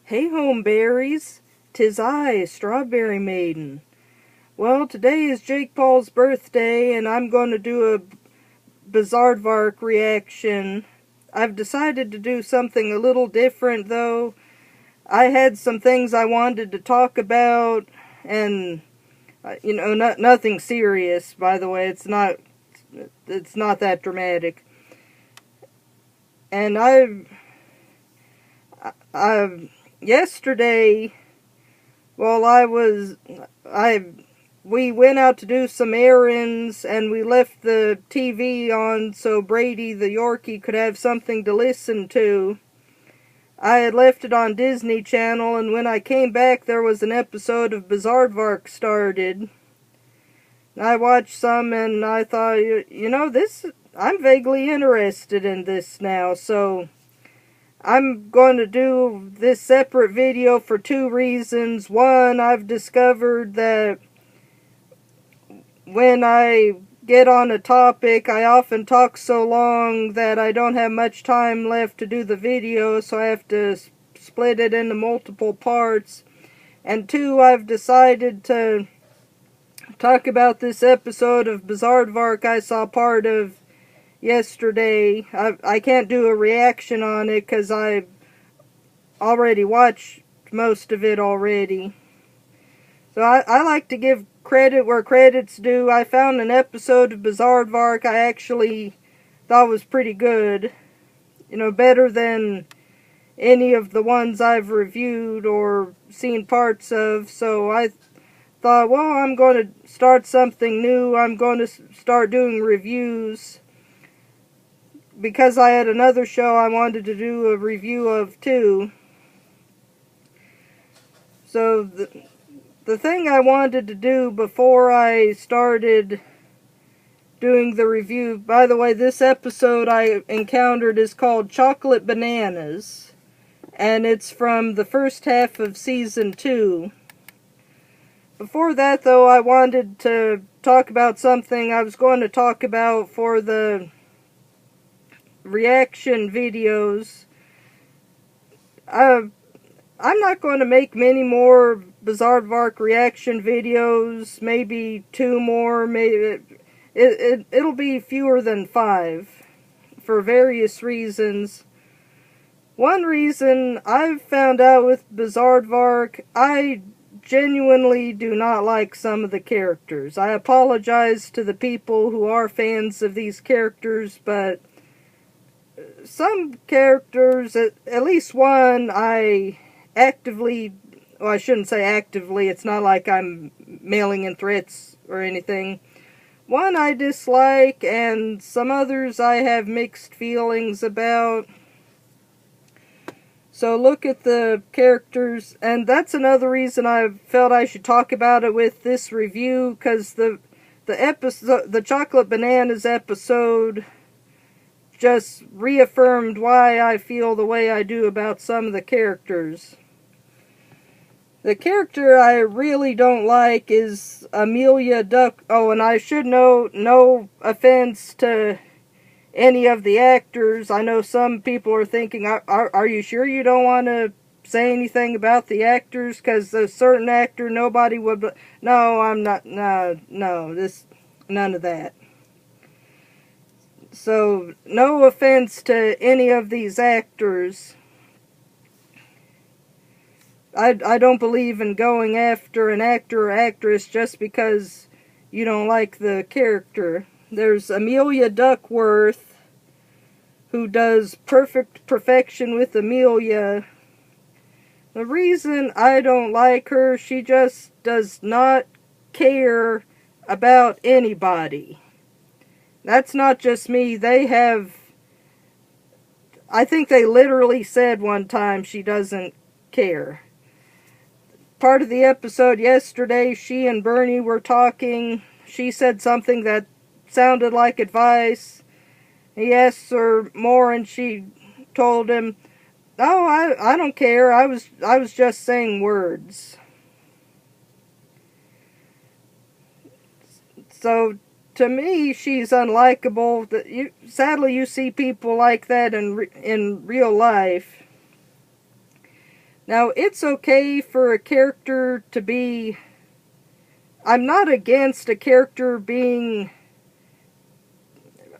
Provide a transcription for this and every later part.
Hey home berries, 'tis I, Strawberry Maiden. Well, today is Jake Paul's birthday, and I'm going to do a Bizaardvark reaction. I've decided to do something a little different, though. I had some things I wanted to talk about, and nothing serious. By the way, it's not that dramatic. And I yesterday, while we went out to do some errands, and we left the TV on so Brady the Yorkie could have something to listen to. I had left it on Disney Channel, and when I came back, there was an episode of Bizaardvark started. I watched some, and I thought, I'm vaguely interested in this now, so I'm going to do this separate video for two reasons. One, I've discovered that when I get on a topic, I often talk so long that I don't have much time left to do the video, so I have to split it into multiple parts. And two, I've decided to talk about this episode of Bizaardvark I saw part of yesterday. I can't do a reaction on it because I already watched most of it already. So I like to give credit where credit's due. I found an episode of Bizaardvark I actually thought was pretty good. Better than any of the ones I've reviewed or seen parts of. So I thought, well, I'm going to start something new. I'm going to start doing reviews. Because I had another show I wanted to do a review of too. So the thing I wanted to do before I started doing the review, by the way, this episode I encountered is called Chocolate Bananas, and it's from the first half of season 2. Before that, though, I wanted to talk about something I was going to talk about for the reaction videos. I'm not going to make many more Bizaardvark reaction videos, maybe 2 more, maybe it'll be fewer than 5 for various reasons. One reason I've found out with Bizaardvark, I genuinely do not like some of the characters. I apologize to the people who are fans of these characters, but some characters, at least one, I actively, well, I shouldn't say actively, it's not like I'm mailing in threats or anything. One I dislike, and some others I have mixed feelings about. So look at the characters, and that's another reason I felt I should talk about it with this review, because the Chocolate Bananas episode just reaffirmed why I feel the way I do about some of the characters. The character I really don't like is Amelia Duck. Oh, and I should know, no offense to any of the actors. I know some people are thinking, are you sure you don't want to say anything about the actors? Because a certain actor, nobody would... No, I'm not... No, none of that. So, no offense to any of these actors. I don't believe in going after an actor or actress just because you don't like the character. There's Amelia Duckworth, who does Perfection with Amelia. The reason I don't like her, she just does not care about anybody. That's not just me. I think they literally said one time she doesn't care. Part of the episode yesterday, she and Bernie were talking. She said something that sounded like advice. He asked her more, and she told him, "Oh, I don't care. I was just saying words." So to me, she's unlikable. Sadly, you see people like that in real life. Now, it's okay for a character to be... I'm not against a character being...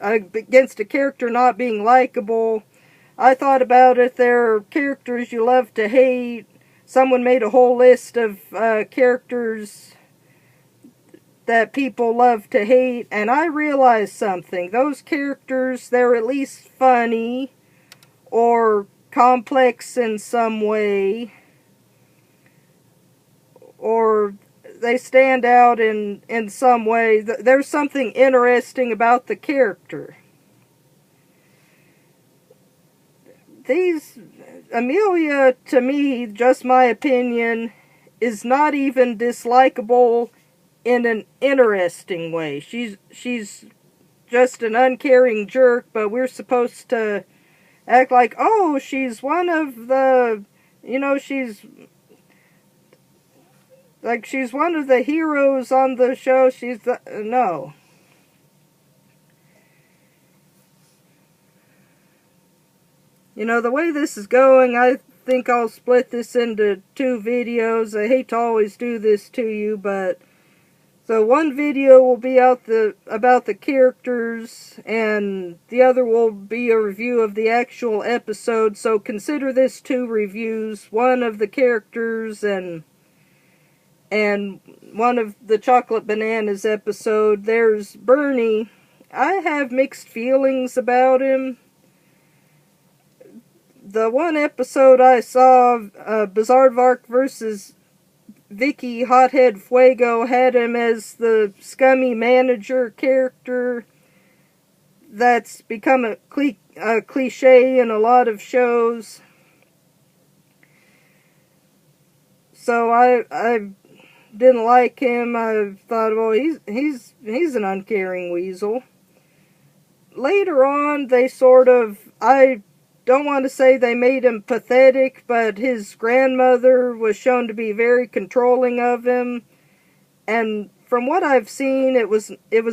against a character not being likable. I thought about it. There are characters you love to hate. Someone made a whole list of characters that people love to hate, and I realized something. Those characters, they're at least funny or complex in some way, or they stand out in some way. There's something interesting about the character. Amelia, to me, just my opinion, is not even dislikable in an interesting way. She's just an uncaring jerk, but we're supposed to act like, oh, she's one of the, she's one of the heroes on the show. No. The way this is going, I think I'll split this into 2 videos. I hate to always do this to you, but so one video will be about the characters, and the other will be a review of the actual episode. So consider this 2 reviews, one of the characters and one of the Chocolate Bananas episode. There's Bernie. I have mixed feelings about him. The one episode I saw, Bizaardvark versus Vicky Hothead Fuego, had him as the scummy manager character that's become a cliche in a lot of shows. So I didn't like him. I thought, well, he's an uncaring weasel. Later on, they sort of, I don't want to say they made him pathetic, but his grandmother was shown to be very controlling of him, and from what I've seen, it was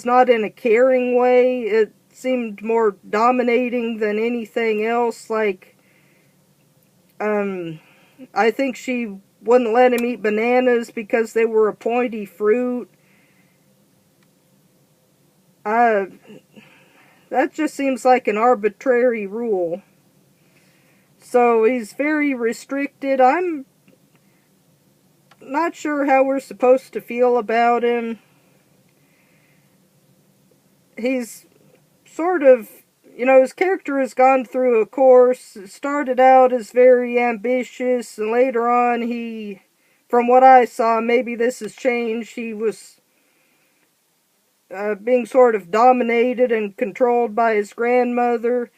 not in a caring way. It seemed more dominating than anything else. Like, I think she wouldn't let him eat bananas because they were a pointy fruit. That just seems like an arbitrary rule. So he's very restricted. I'm not sure how we're supposed to feel about him. He's sort of, his character has gone through a course. It started out as very ambitious, and later on from what I saw, maybe this has changed, he was being sort of dominated and controlled by his grandmother.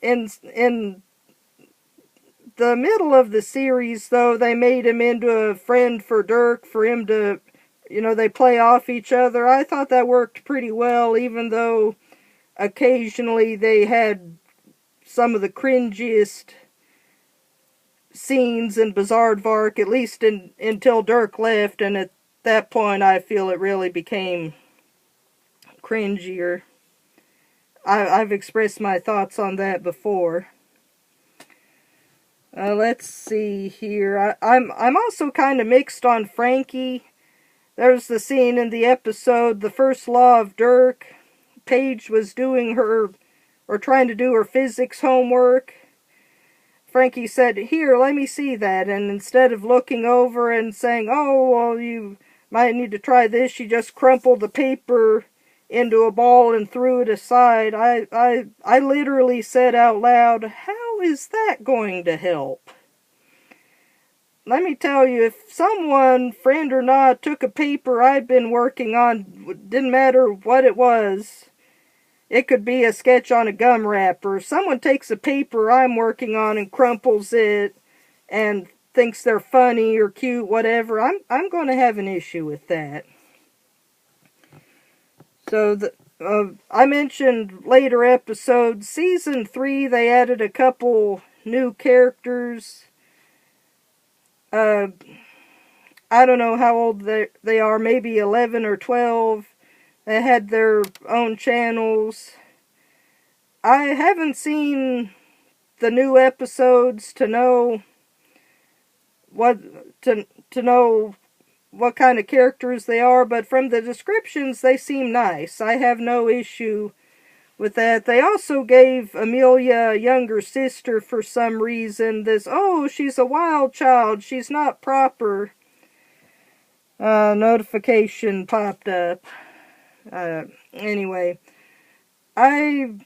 In the middle of the series, though, they made him into a friend for Dirk, for him to, they play off each other. I thought that worked pretty well, even though occasionally they had some of the cringiest scenes in Bizaardvark, at least until Dirk left, and at that point I feel it really became cringier. I've expressed my thoughts on that before. Let's see here. I'm also kind of mixed on Frankie. There's the scene in the episode, The First Law of Dirk. Paige was doing trying to do her physics homework. Frankie said, "Here, let me see that." And instead of looking over and saying, "Oh, well, you might need to try this," she just crumpled the paper into a ball and threw it aside. I literally said out loud, "How is that going to help?" Let me tell you, if someone, friend or not, took a paper I'd been working on, didn't matter what it was, it could be a sketch on a gum wrapper. Someone takes a paper I'm working on and crumples it and thinks they're funny or cute, whatever, I'm going to have an issue with that. So, I mentioned later episodes. Season 3, they added a couple new characters. I don't know how old they are, maybe 11 or 12. They had their own channels. I haven't seen the new episodes to know what to know what kind of characters they are, but from the descriptions they seem nice. I have no issue with that. They also gave Amelia a younger sister for some reason. This, oh, she's a wild child, she's not proper. Notification popped up. Anyway, I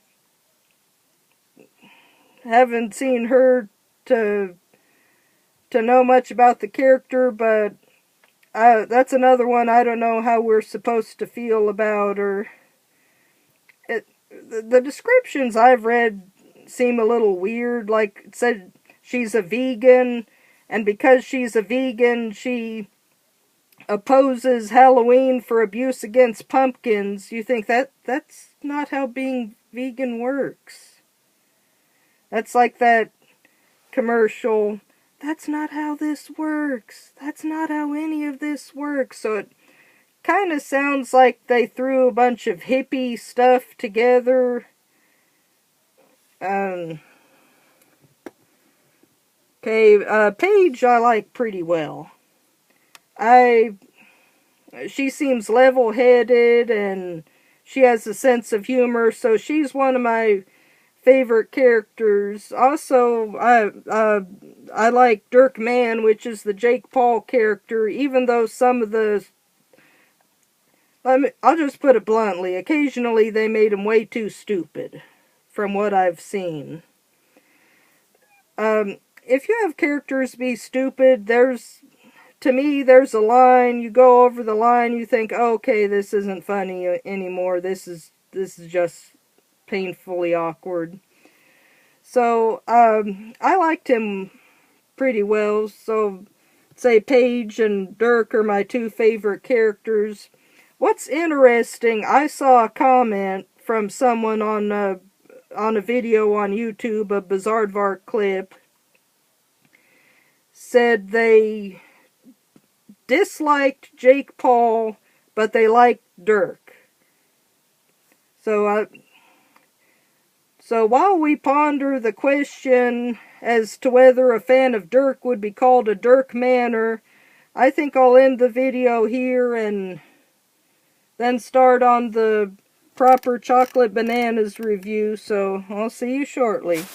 haven't seen her to know much about the character, but that's another one I don't know how we're supposed to feel about her. The descriptions I've read seem a little weird. Like, it said she's a vegan, and because she's a vegan, she opposes Halloween for abuse against pumpkins. You think that's not how being vegan works. That's like that commercial, that's not how this works. That's not how any of this works. So it kind of sounds like they threw a bunch of hippie stuff together. Okay, Paige I like pretty well. She seems level-headed and she has a sense of humor, so she's one of my favorite characters. Also, I like Dirk Mann, which is the Jake Paul character, even though some of the... I'll just put it bluntly, occasionally they made him way too stupid, from what I've seen. If you have characters be stupid, to me, there's a line, you go over the line, you think, okay, this isn't funny anymore, this is just painfully awkward. So, I liked him pretty well, so, say Paige and Dirk are my two favorite characters. What's interesting, I saw a comment from someone on a video on YouTube, a Bizaardvark clip, said they disliked Jake Paul, but they liked Dirk. So while we ponder the question as to whether a fan of Dirk would be called a Dirk Manor, I think I'll end the video here and then start on the proper chocolate bananas review, so I'll see you shortly.